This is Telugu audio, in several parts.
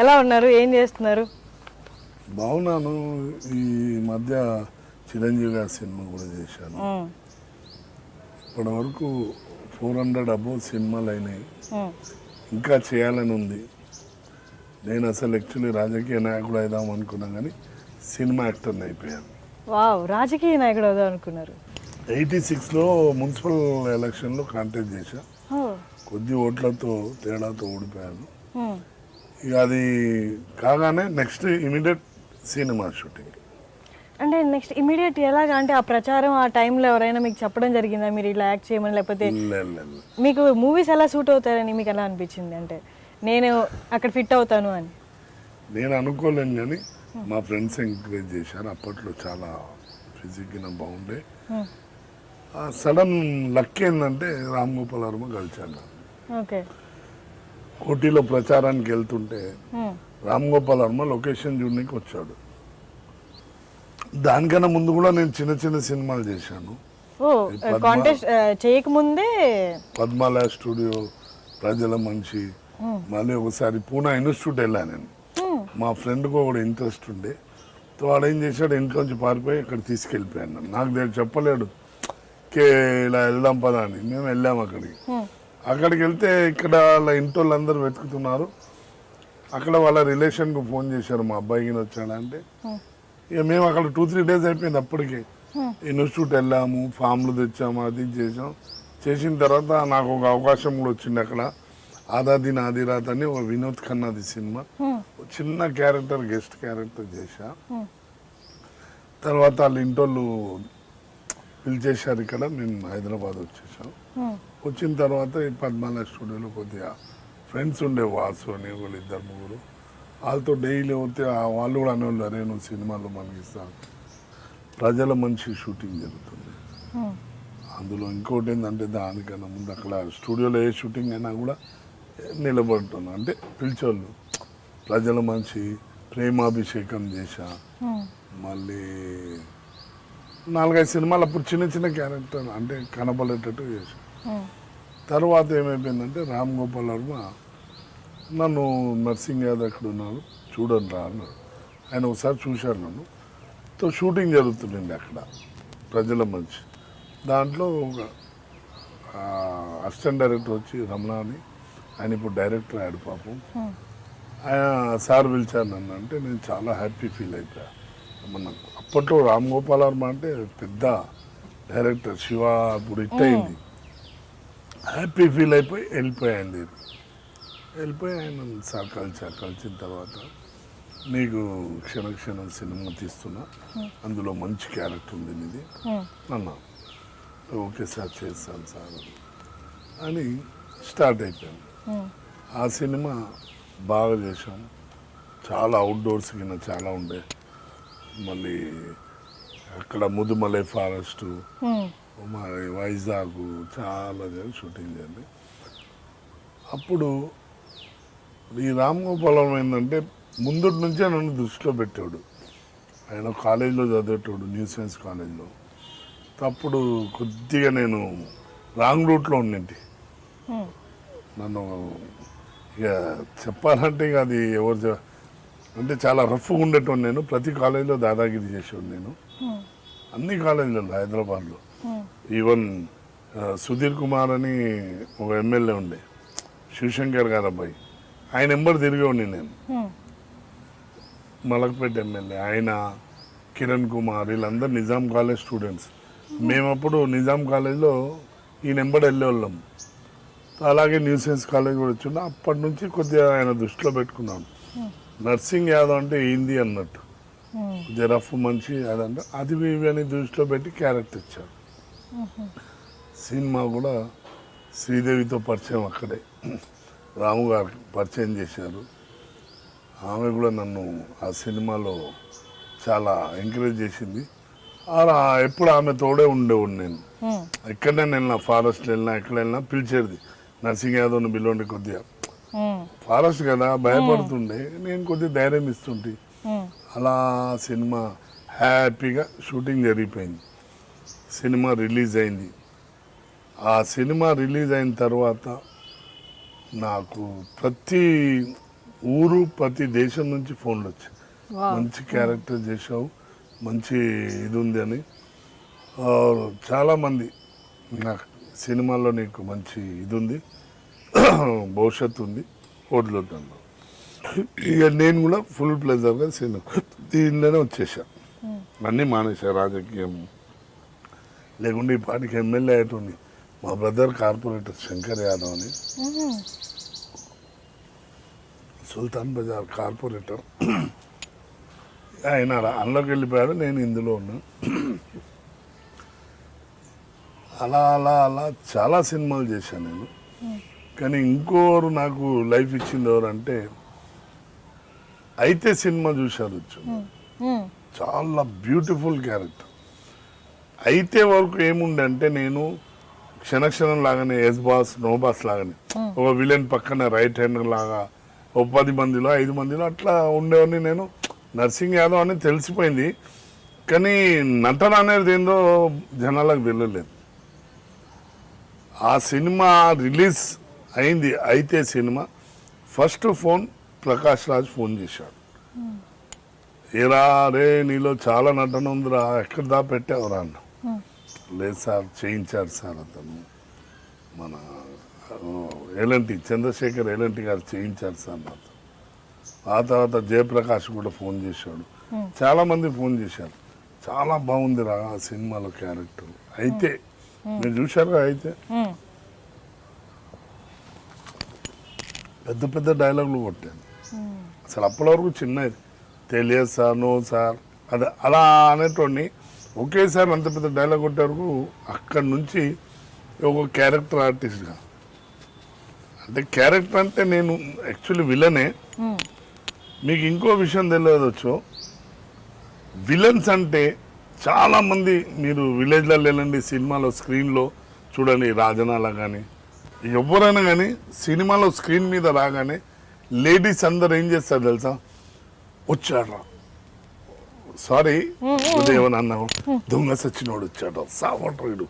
ఎలా ఉన్నారు? ఏం చేస్తున్నారు? బాగున్నాను. ఈ మధ్య చిరంజీవి గారి సినిమా కూడా చేశాను. ఇప్పటి వరకు 400 అబోవ్ సినిమాలు అయినాయి. ఇంకా చేయాలని ఉంది. నేను అసలు యాక్చువల్లీ రాజకీయ నాయకుడు అయిదాం అనుకున్నాను, కానీ సినిమా యాక్టర్ని అయిపోయాను. వావ్, రాజకీయ నాయకుడు అవుదాం అనుకున్నారు. 86లో మున్సిపల్ ఎలక్షన్లో కాంటెస్ట్ చేశా. కొద్ది ఓట్లతో తేడాతో ఓడిపోయాను. ఇక అది కాగానే నెక్స్ట్ ఇమీడియట్ సినిమా షూటింగ్. అంటే నెక్స్ట్ ఇమీడియట్ ఎలాగా? అంటే ఆ ప్రచారం ఆ టైంలో ఎవరైనా మీకు చెప్పడం జరిగిందా మీరు ఇలా యాక్ట్ చేయమని? లేకపోతే మీకు మూవీస్ ఎలా సూట్ అవుతారని మీకు ఎలా అనిపించింది? అంటే నేను అక్కడ ఫిట్ అవుతాను అని నేను అనుకోలేను, కానీ మా ఫ్రెండ్స్ ఎంకరేజ్ చేశారు. అప్పట్లో చాలా ఫిజిక్గా బాగుండే. సడన్ లక్ ఏంటంటే రామ్ గోపాల్ వర్మ కలిశాను. ఓకే. కోటిలో ప్రచారానికి వెళ్తుంటే రామ్ గోపాల్ వర్మ లొకేషన్ చూడడానికి వచ్చాడు. దానికన్నా ముందు కూడా నేను చిన్న చిన్న సినిమాలు చేశాను. కాంటెస్ట్ చేయకముందే పద్మాలయ స్టూడియో, ప్రజల మంచి, మళ్ళీ ఒకసారి పూనా ఇన్స్టిట్యూట్ వెళ్ళాను నేను. మా ఫ్రెండ్కి కూడా ఇంట్రెస్ట్ ఉండే, వాడు ఏం చేశాడు, ఇంట్లోంచి పారిపోయి అక్కడ తీసుకెళ్ళిపోయాను. నాకు చెప్పలేడు ఇలా వెళ్దాం పదా అని. మేము వెళ్ళాము అక్కడికి వెళ్తే ఇక్కడ వాళ్ళ ఇంటి వాళ్ళు అందరూ వెతుకుతున్నారు. అక్కడ వాళ్ళ రిలేషన్కు ఫోన్ చేశారు, మా అబ్బాయికి వచ్చాడంటే. ఇక మేము అక్కడ 2-3 days అయిపోయింది. అప్పటికి ఇన్స్టిట్యూట్ వెళ్ళాము, ఫామ్లు తెచ్చాము, అది చేసాం. చేసిన తర్వాత నాకు ఒక అవకాశం కూడా వచ్చింది అక్కడ. ఆదాది నాది రాత్ అని ఒక వినోద్ ఖన్నాది సినిమా, చిన్న క్యారెక్టర్, గెస్ట్ క్యారెక్టర్ చేశా. తర్వాత వాళ్ళ ఇంటోళ్ళు పిలిచేశారు ఇక్కడ. మేము హైదరాబాద్ వచ్చేసాం. వచ్చిన తర్వాత ఈ పద్మాలయ స్టూడియోలో కొద్దిగా ఫ్రెండ్స్ ఉండే, వాసు అని వాళ్ళు 2-3, వాళ్ళతో డైలీ వస్తే వాళ్ళు కూడా అనేవాళ్ళు, అరే నువ్వు సినిమాలో మనకి ఇస్తాను. ప్రజల మంచి షూటింగ్ జరుగుతుంది అందులో. ఇంకోటి ఏంటంటే దానికన్నా ముందు అక్కడ స్టూడియోలో ఏ షూటింగ్ అయినా కూడా నిలబడుతున్నాను. అంటే పిలిచోళ్ళు. ప్రజల మంచి, ప్రేమాభిషేకం చేశా. మళ్ళీ 4-5 సినిమాలు అప్పుడు చిన్న చిన్న క్యారెక్టర్ అంటే కనబడేటట్టు చేశాను. తర్వాత ఏమైపోయిందంటే రామ్ గోపాల్ వర్మ నన్ను, నర్సింగ్ యాదవ్ ఎక్కడ ఉన్నారు చూడండి రా అన్నాడు. ఆయన ఒకసారి చూశాడు నన్ను. షూటింగ్ జరుగుతుందండి అక్కడ ప్రజల మంచి. దాంట్లో ఒక అసిస్టెంట్ డైరెక్టర్ వచ్చి రమణ అని, ఆయన ఇప్పుడు డైరెక్టర్ అయ్యాడు పాపం. ఆయన సార్ పిలిచారు నన్ను. అంటే నేను చాలా హ్యాపీ ఫీల్ అయిపోయా. నాకు అప్పట్లో రామ్ గోపాల్ వర్మ అంటే పెద్ద డైరెక్టర్, శివ ఇప్పుడు హిట్ అయింది. హ్యాపీ ఫీల్ అయిపోయి వెళ్ళిపోయాయండి. వెళ్ళిపోయి ఆయన సార్ కలిసిన తర్వాత నీకు క్షణక్షణం సినిమా తీస్తున్నా, అందులో మంచి క్యారెక్టర్ ఉంది నీది అన్నా. ఓకే సార్ చేస్తాను సార్ అని స్టార్ట్ అయిపోయాను. ఆ సినిమా బాగా చేసాం. చాలా అవుట్డోర్స్ కింద చాలా ఉండే. మళ్ళీ అక్కడ ముదుమలై ఫారెస్ట్, మరి వైజాగ్ చాలా షూటింగ్ చేయండి. అప్పుడు ఈ రామ్ గోపాలం ఏంటంటే ముందు నుంచే నన్ను దృష్టిలో పెట్టాడు. ఆయన కాలేజీలో చదివేటోడు, న్యూ సైన్స్ కాలేజీలో. అప్పుడు కొద్దిగా నేను రాంగ్ రూట్లో ఉండింటి. నన్ను ఇక చెప్పాలంటే ఇక అది ఎవరు అంటే చాలా రఫ్గా ఉండేటోడు. నేను ప్రతి కాలేజీలో దాదాగిరి చేసేవాడు. నేను అన్ని కాలేజీలలో హైదరాబాద్లో. ఈవెన్ సుధీర్ కుమార్ అని ఒక ఎమ్మెల్యే ఉండే, శివశంకర్ గారు అబ్బాయి, ఆయన నెంబర్ తిరిగేవాడిని నేను. మలక్పేట ఎమ్మెల్యే ఆయన, కిరణ్ కుమార్, వీళ్ళందరూ నిజాం కాలేజ్ స్టూడెంట్స్. మేమప్పుడు నిజాం కాలేజ్లో ఈ నెంబర్ వెళ్ళేవాళ్ళం. అలాగే న్యూ సైన్స్ కాలేజ్ కూడా వచ్చిండే. అప్పటి నుంచి కొద్దిగా ఆయన దృష్టిలో పెట్టుకున్నాను. నర్సింగ్ యాదవ్ అంటే ఏంది అన్నట్టు, కొద్దిగా రఫ్ మంచి అదంటే అది ఇవి అని దృష్టిలో పెట్టి క్యారెక్టర్ ఇచ్చారు. సినిమా కూడా శ్రీదేవితో పరిచయం అక్కడే రాము గారు పరిచయం చేశారు. ఆమె కూడా నన్ను ఆ సినిమాలో చాలా ఎంకరేజ్ చేసింది. ఎప్పుడు ఆమె తోడే ఉండేవాడు. నేను ఎక్కడైనా వెళ్ళినా, ఫారెస్ట్ వెళ్ళినా, ఎక్కడ వెళ్ళినా పిలిచేది. నర్సింగ్ యాదవ్ని పిలవండి, కొద్దిగా ఫారెస్ట్ కదా భయపడుతుండే, నేను కొద్దిగా ధైర్యం ఇస్తుంటే. అలా సినిమా హ్యాపీగా షూటింగ్ జరిగిపోయింది. సినిమా రిలీజ్ అయింది. ఆ సినిమా రిలీజ్ అయిన తర్వాత నాకు ప్రతి ఊరు ప్రతి దేశం నుంచి ఫోన్లు వచ్చాయి, మంచి క్యారెక్టర్ చేసావు, మంచి ఇది ఉంది అని. చాలామంది నాకు సినిమాల్లో నీకు మంచి ఇది ఉంది, భవిష్యత్తు ఉంది, వదులుతాను. ఇక నేను కూడా ఫుల్ ప్లెజర్గా దీనిలోనే వచ్చేసా, అన్నీ మానేసా రాజకీయం. లేకుంటే ఈ పాటికి ఎమ్మెల్యే అయ్యేటోని. మా బ్రదర్ కార్పొరేటర్ శంకర్ యాదవ్ అని, సుల్తాన్ బజార్ కార్పొరేటర్, ఆయన అందులోకి వెళ్ళిపోయాడు, నేను ఇందులో ఉన్నా. అలా అలా అలా చాలా సినిమాలు చేశాను నేను. కానీ ఇంకోరు నాకు లైఫ్ ఇచ్చింది ఎవరంటే, అయితే సినిమా చూశారు, చాలా బ్యూటిఫుల్ క్యారెక్టర్. అయితే వరకు ఏముండే అంటే, నేను క్షణక్షణం లాగానే ఎస్ బాస్ నో బాస్ లాగానే ఒక విలన్ పక్కన రైట్ హ్యాండ్ లాగా ఒక 10 మందిలో 5 మందిలో అట్లా ఉండేవాడిని నేను. నర్సింగ్ యాదవ్ అని తెలిసిపోయింది, కానీ నటన అనేది ఏందో జనాలకు వెళ్ళలేదు. ఆ సినిమా రిలీజ్ అయింది, అయితే cinema first phone Prakash Raj phone చేశాడు, ఏరా రే నీలో చాలా నటన ఉందిరా, ఎక్కడ దా పెట్టావురా అన్న. లేదు సార్, చేయించారు సార్ అతను, మన ఎల్ఎన్టీ చంద్రశేఖర్ ఎల్ఎన్టీ గారు చేయించారు సార్ నాతో. ఆ తర్వాత జయప్రకాష్ కూడా ఫోన్ చేశాడు, చాలా మంది ఫోన్ చేశారు. చాలా బాగుందిరా ఆ సినిమాలో క్యారెక్టర్. అయితే మీరు చూశారు, అయితే పెద్ద పెద్ద డైలాగులు కొట్టాను. అసలు అప్పటి వరకు చిన్నది తెలియదు సార్, నో సార్, అదే అలా అనేటోడిని. ఒకేసారి అంత పెద్ద డైలాగ్ కొట్టే వరకు అక్కడి నుంచి ఒక క్యారెక్టర్ ఆర్టిస్ట్గా, అంటే క్యారెక్టర్ అంటే నేను యాక్చువల్లీ విలనే. మీకు ఇంకో విషయం తెలియవచ్చు, విలన్స్ అంటే చాలామంది, మీరు విలేజ్లలో వెళ్ళండి, సినిమాలో స్క్రీన్లో చూడండి, రాజనాల కానీ ఎవరైనా కానీ సినిమాలో స్క్రీన్ మీద రాగానే లేడీస్ అందరు ఏం చేస్తారు తెలుసా, వచ్చాడ్రా, సారీ ఉదయం అన్నావు, దొంగ సచ్చినోడు వచ్చాడు, సావట్రీడు,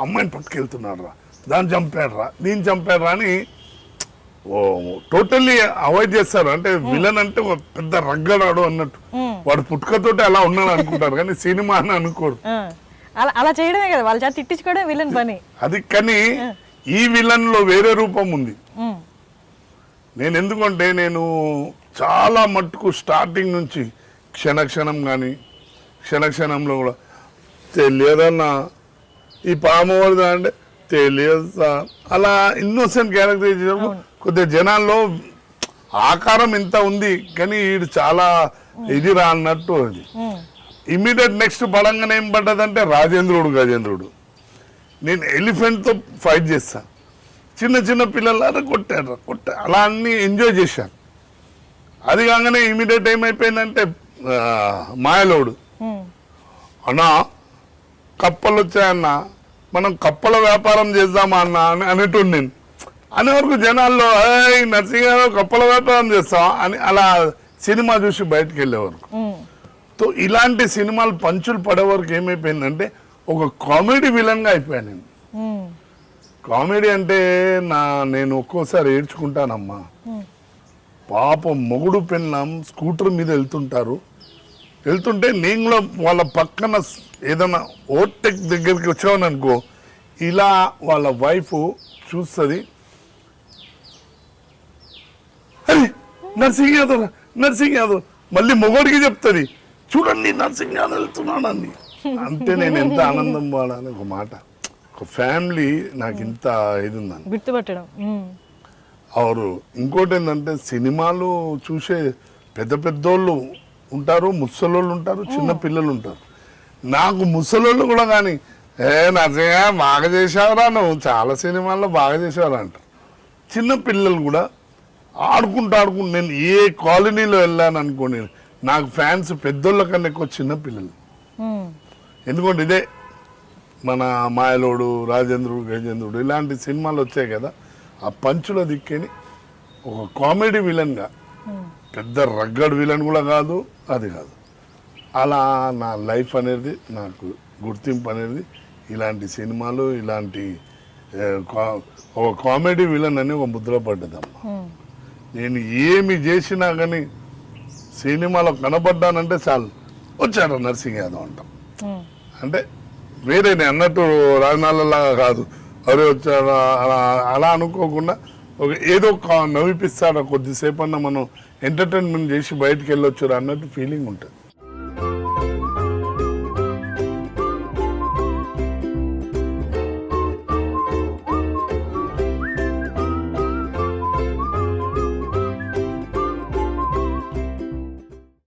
అమ్మాయిని పట్టుకెళ్తున్నాడు రా, దాన్ని చంపాడురా, నేను చంపాడురా అని టోటల్లీ అవాయిడ్ చేస్తారు. అంటే విలన్ అంటే ఒక పెద్ద రగ్గడాడు అన్నట్టు, వాడు పుట్టుకతోటి అలా ఉన్నాడు అనుకుంటారు, కానీ సినిమా అని అనుకోడు. అలా చేయడమే కదా వాళ్ళ చేత తిట్టించుకోవడం విలన్ పని. అది కానీ ఈ విలన్ లో వేరే రూపం ఉంది. నేను ఎందుకంటే నేను చాలా మట్టుకు స్టార్టింగ్ నుంచి క్షణక్షణం కానీ, క్షణక్షణంలో కూడా తెలియదన్నా ఈ పామవరదా అంటే తెలియదు సార్, అలా ఇన్నోసెంట్ క్యారెక్టర్ చేసినప్పుడు కొద్దిగా జనాల్లో ఆకారం ఇంత ఉంది, కానీ వీడు చాలా ఇది రా అన్నట్టు. అది ఇమ్మీడియట్ నెక్స్ట్ బలంగానే ఏం పడ్డదంటే గజేంద్రుడు. నేను ఎలిఫెంట్తో ఫైట్ చేస్తాను, చిన్న చిన్న పిల్లలు కొట్టాడు అలా అన్ని ఎంజాయ్ చేశాను. అది కాగానే ఇమీడియట్ ఏమైపోయిందంటే మాయలోడు, అన్నా కప్పలు వచ్చాయన్నా, మనం కప్పల వ్యాపారం చేద్దామా అన్న అనేటోడు నేను. అనే వరకు జనాల్లో నర్సింగ్ కప్పల వ్యాపారం చేస్తాం అని అలా సినిమా చూసి బయటకు వెళ్ళే వరకు. సో ఇలాంటి సినిమాలు పంచులు పడే వరకు ఏమైపోయిందంటే ఒక కామెడీ విలన్గా అయిపోయాను నేను. కామెడీ అంటే నేను ఒక్కోసారి ఏడ్చుకుంటానమ్మా. పాపం మొగుడు పెళ్ళాం స్కూటర్ మీద వెళ్తుంటే నేను కూడా వాళ్ళ పక్కన ఏదైనా ఓవర్టేక్ దగ్గరికి వచ్చామని అనుకో, ఇలా వాళ్ళ వైఫ్ చూస్తుంది, అరే నర్సింగ్ యాదవ్ మళ్ళీ మొగోడికి చెప్తుంది, చూడండి నర్సింగ్ యాదవ్ వెళ్తున్నాడని. అంటే నేను ఎంత ఆనందం పడాలి. ఒక మాట, ఒక ఫ్యామిలీ నాకు ఇంత ఇది ఉందని గుర్తుపట్టడం. అవరు ఇంకోటి ఏంటంటే, సినిమాలు చూసే పెద్దోళ్ళు ఉంటారు, ముసలోళ్ళు ఉంటారు, చిన్న పిల్లలు ఉంటారు. నాకు ముసలోళ్ళు కూడా కానీ నర్సింగ్ బాగా చేసావురా, నువ్వు చాలా సినిమాల్లో బాగా చేసావురా అంటారు. చిన్న పిల్లలు కూడా ఆడుకుంటూ నేను ఏ కాలనీలో వెళ్ళాను అనుకోండి, నాకు ఫ్యాన్స్ పెద్దోళ్ళ కన్నా ఎక్కువ చిన్న పిల్లలు. ఎందుకంటే ఇదే మన మాయలోడు, గజేంద్రుడు ఇలాంటి సినిమాలు వచ్చాయి కదా, ఆ పంచుల దిక్కేని ఒక కామెడీ విలన్గా, పెద్ద రగ్గడ్ విలన్ కూడా కాదు, అది కాదు. అలా నా లైఫ్ అనేది, నాకు గుర్తింపు అనేది ఇలాంటి సినిమాలు, ఇలాంటి ఒక కామెడీ విలన్ అని ఒక ముద్ర పడ్డదమ్మా. నేను ఏమి చేసినా కానీ సినిమాలో కనబడ్డానంటే చాలు వచ్చాడు నర్సింగ్ యాదవ్ అంటాం. అంటే వేరే నేను అన్నట్టు రాజనాలలాగా కాదు, ఎవరే వచ్చాడు అలా అనుకోకుండా ఒక ఏదో నవ్విపిస్తాడు, కొద్దిసేపు అన్న మనం ఎంటర్టైన్మెంట్ చేసి బయటికి వెళ్ళొచ్చు అన్నట్టు ఫీలింగ్ ఉంటుంది.